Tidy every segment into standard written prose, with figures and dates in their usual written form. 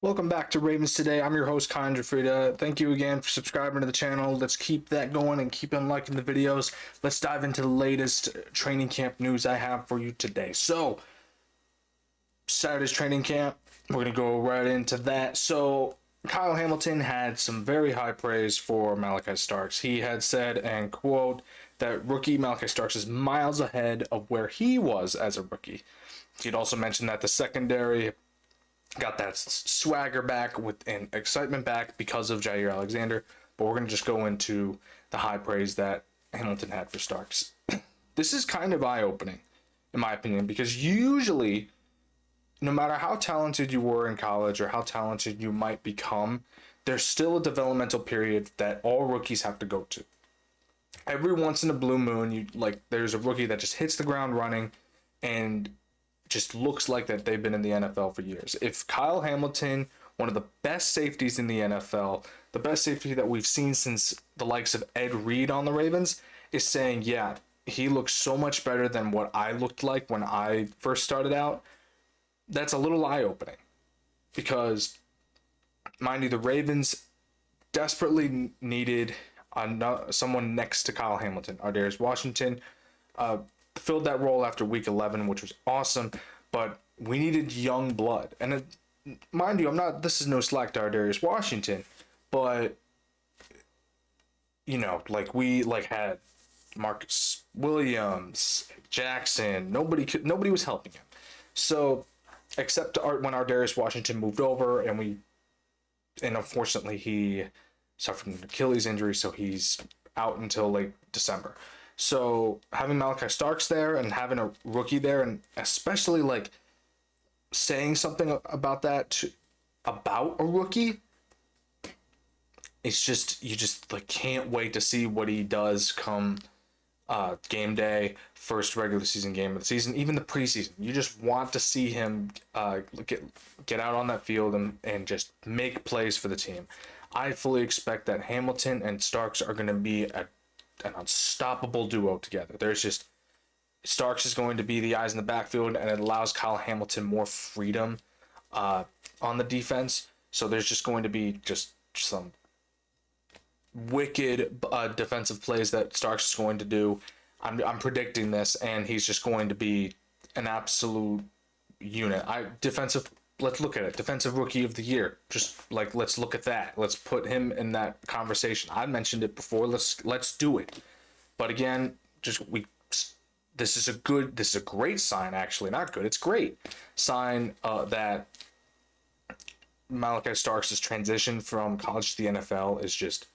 Welcome back to Ravens Today. I'm your host, Connor Gioffreda. Thank you again for subscribing to the channel. Let's keep that going and keep on liking the videos. Let's dive into the latest training camp news I have for you today. So, Saturday's training camp, we're going to go right into that. So, Kyle Hamilton had some very high praise for Malachi Starks. He had said, and quote, that rookie Malachi Starks is miles ahead of where he was as a rookie. He'd also mentioned that the secondary got that swagger back and excitement back because of Jair Alexander. But we're going to just go into the high praise that Hamilton had for Starks. This is kind of eye-opening, in my opinion, because usually, no matter how talented you were in college or how talented you might become, there's still a developmental period that all rookies have to go to. Every once in a blue moon, there's a rookie that just hits the ground running and just looks like that they've been in the NFL for years. If Kyle Hamilton, one of the best safeties in the NFL, the best safety that we've seen since the likes of Ed Reed on the Ravens, is saying, yeah, he looks so much better than what I looked like when I first started out, that's a little eye-opening. Because, mind you, the Ravens desperately needed someone next to Kyle Hamilton. Ardarius Washington filled that role after week 11, which was awesome, but we needed young blood. And mind you, this is no slack to Ardarius Washington, but we had Marcus Williams, Jackson, nobody was helping him. So except when Ardarius Washington moved over, and unfortunately he suffered an Achilles injury, so he's out until late December. So having Malachi Starks there and having a rookie there, and especially saying something about about a rookie, it's just you can't wait to see what he does come game day, first regular season game of the season, even the preseason. You just want to see him get out on that field and just make plays for the team. I fully expect that Hamilton and Starks are going to be an unstoppable duo together. Starks is going to be the eyes in the backfield, and it allows Kyle Hamilton more freedom on the defense. So there's just going to be just some wicked defensive plays that Starks is going to do. I'm predicting this, and he's just going to be an absolute unit. Let's look at it. Defensive Rookie of the Year. Let's look at that. Let's put him in that conversation. I mentioned it before. Let's do it. But again, this is a great sign, actually. Not good. It's great sign that Malachi Starks' transition from college to the NFL is just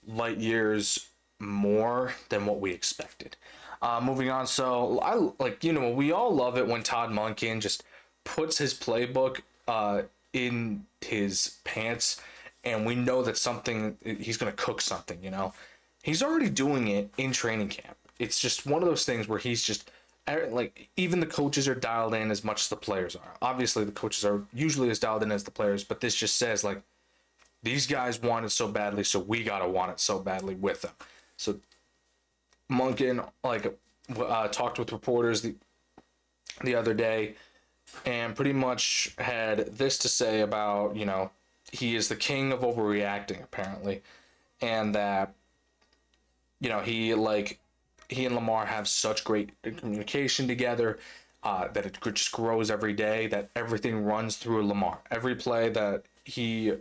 light years more than what we expected. Moving on. So we all love it when Todd Monken just puts his playbook in his pants, and we know that he's going to cook something. He's already doing it in training camp. It's just one of those things where he's just even the coaches are dialed in as much as the players are. Obviously the coaches are usually as dialed in as the players, but this just says these guys want it so badly, so we got to want it so badly with them. So Monken talked with reporters the other day, and pretty much had this to say about, he is the king of overreacting, apparently, and that, he and Lamar have such great communication together, that it just grows every day, that everything runs through Lamar. Every play that he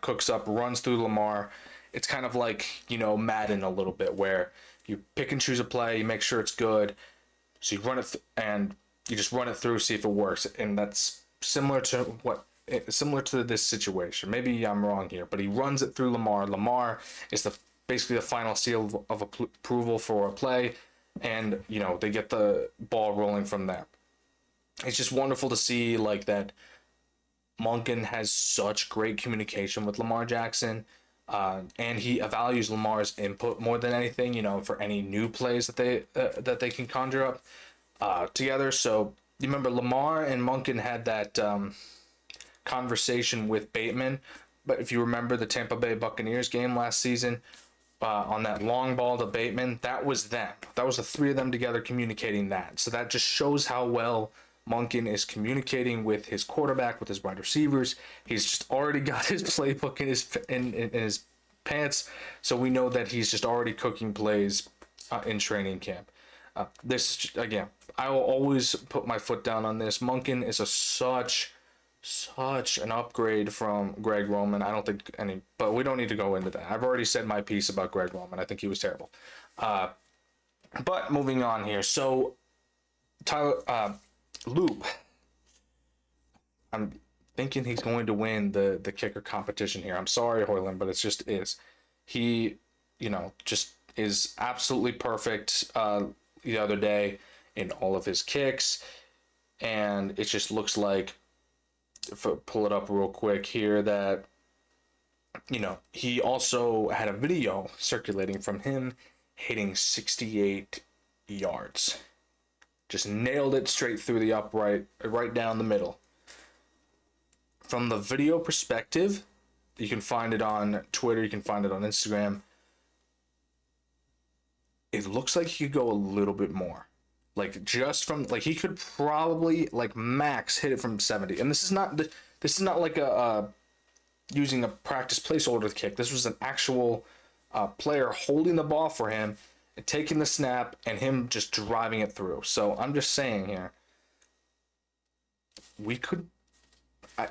cooks up runs through Lamar. It's kind of Madden a little bit, where you pick and choose a play, you make sure it's good, so you run it and you just run it through, see if it works. And that's similar to this situation. Maybe I'm wrong here, but he runs it through Lamar. Lamar is basically the final seal of approval for a play, and they get the ball rolling from there. It's just wonderful to see that Monken has such great communication with Lamar Jackson, and he values Lamar's input more than anything. For any new plays that they can conjure up together. So you remember Lamar and Monken had that conversation with Bateman, but if you remember the Tampa Bay Buccaneers game last season, on that long ball to Bateman, that was them. That was the three of them together communicating that. So that just shows how well Monken is communicating with his quarterback, with his wide receivers. He's just already got his playbook in his pants, so we know that he's just already cooking plays in training camp. This again, I will always put my foot down on this. Monken is such an upgrade from Greg Roman. I don't think any, but we don't need to go into that. I've already said my piece about Greg Roman. I think he was terrible. But moving on here. So Tyler Loop, I'm thinking he's going to win the kicker competition here. I'm sorry, Hoyland, but it just is. He, just is absolutely perfect the other day in all of his kicks, and it just looks like, if I pull it up real quick here, that he also had a video circulating from him hitting 68 yards. Just nailed it straight through the upright, right down the middle. From the video perspective, you can find it on Twitter, you can find it on Instagram. It looks like he could go a little bit more. Like, just from, like, he could probably, like, max hit it from 70. And this is not like a using a practice placeholder kick. This was an actual player holding the ball for him, and taking the snap, and him just driving it through. So I'm just saying here, we could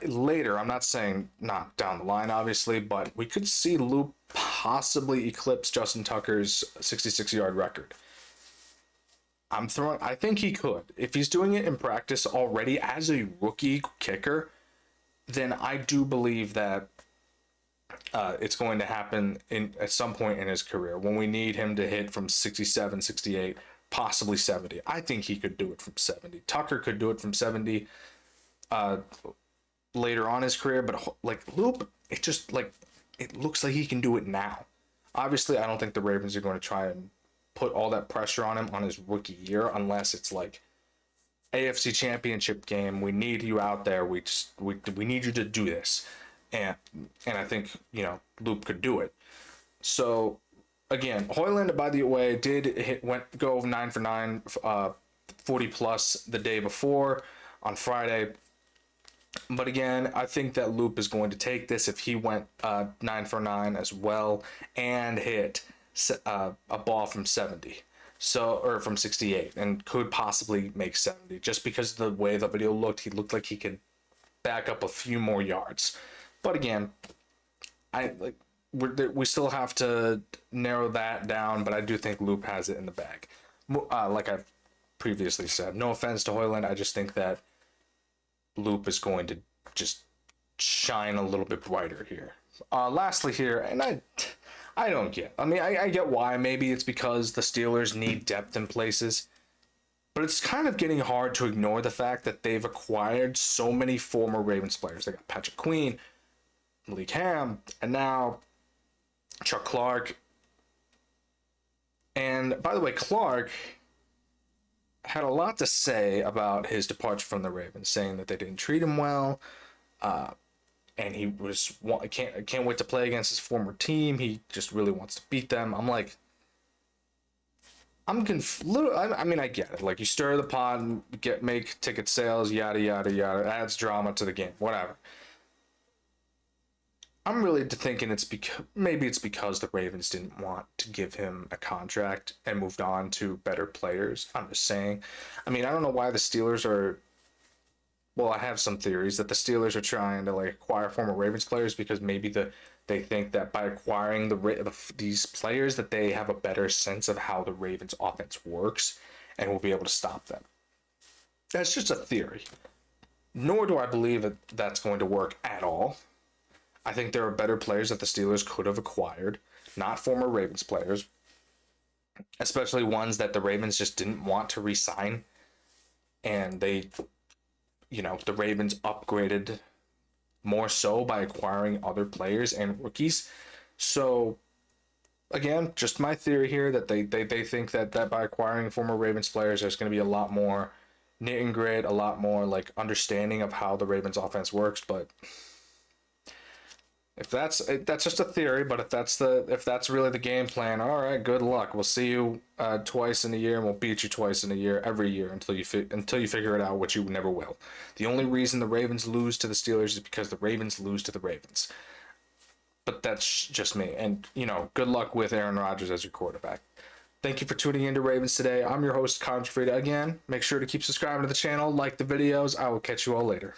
later, I'm not saying not down the line, obviously, but we could see Loop possibly eclipse Justin Tucker's 66-yard record. I think he could. If he's doing it in practice already as a rookie kicker, then I do believe that it's going to happen at some point in his career when we need him to hit from 67, 68, possibly 70. I think he could do it from 70. Tucker could do it from 70 later on in his career, but like Loop, it looks like he can do it now. Obviously, I don't think the Ravens are going to try and put all that pressure on him on his rookie year, unless it's like AFC Championship game. We need you out there. We need you to do this, and I think Loop could do it. So again, Hoyland, by the way, did go 9 for 9, 40 plus the day before on Friday. But again, I think that Loop is going to take this if he went 9 for 9 as well and hit a ball from 70, or from 68, and could possibly make 70. Just because of the way the video looked, he looked like he could back up a few more yards. But again, we still have to narrow that down. But I do think Loop has it in the bag. Like I've previously said, no offense to Hoyland, I just think that Loop is going to just shine a little bit brighter here. Lastly here, and I don't get. I mean, I get why. Maybe it's because the Steelers need depth in places, but it's kind of getting hard to ignore the fact that they've acquired so many former Ravens players. They got Patrick Queen, Malik Ham, and now Chuck Clark. And by the way, Clark had a lot to say about his departure from the Ravens, saying that they didn't treat him well, and he can't wait to play against his former team. He just really wants to beat them. I'm like, I mean, I get it. Like, you stir the pot and make ticket sales, yada yada yada. Adds drama to the game, whatever. I'm really thinking it's because the Ravens didn't want to give him a contract and moved on to better players. I'm just saying. I mean, I don't know why the Steelers are. Well, I have some theories that the Steelers are trying to acquire former Ravens players because maybe they think that by acquiring these players that they have a better sense of how the Ravens offense works and will be able to stop them. That's just a theory. Nor do I believe that that's going to work at all. I think there are better players that the Steelers could have acquired, not former Ravens players, especially ones that the Ravens just didn't want to re-sign. And the Ravens upgraded more so by acquiring other players and rookies. So, again, just my theory here that they think that by acquiring former Ravens players, there's going to be a lot more knit and grit, a lot more understanding of how the Ravens offense works. But If that's just a theory, but if that's really the game plan, all right, good luck. We'll see you twice in a year, and we'll beat you twice in a year, every year until you figure it out, which you never will. The only reason the Ravens lose to the Steelers is because the Ravens lose to the Ravens. But that's just me. And good luck with Aaron Rodgers as your quarterback. Thank you for tuning in to Ravens Today. I'm your host, Connor Gioffreda. Again, make sure to keep subscribing to the channel, like the videos. I will catch you all later.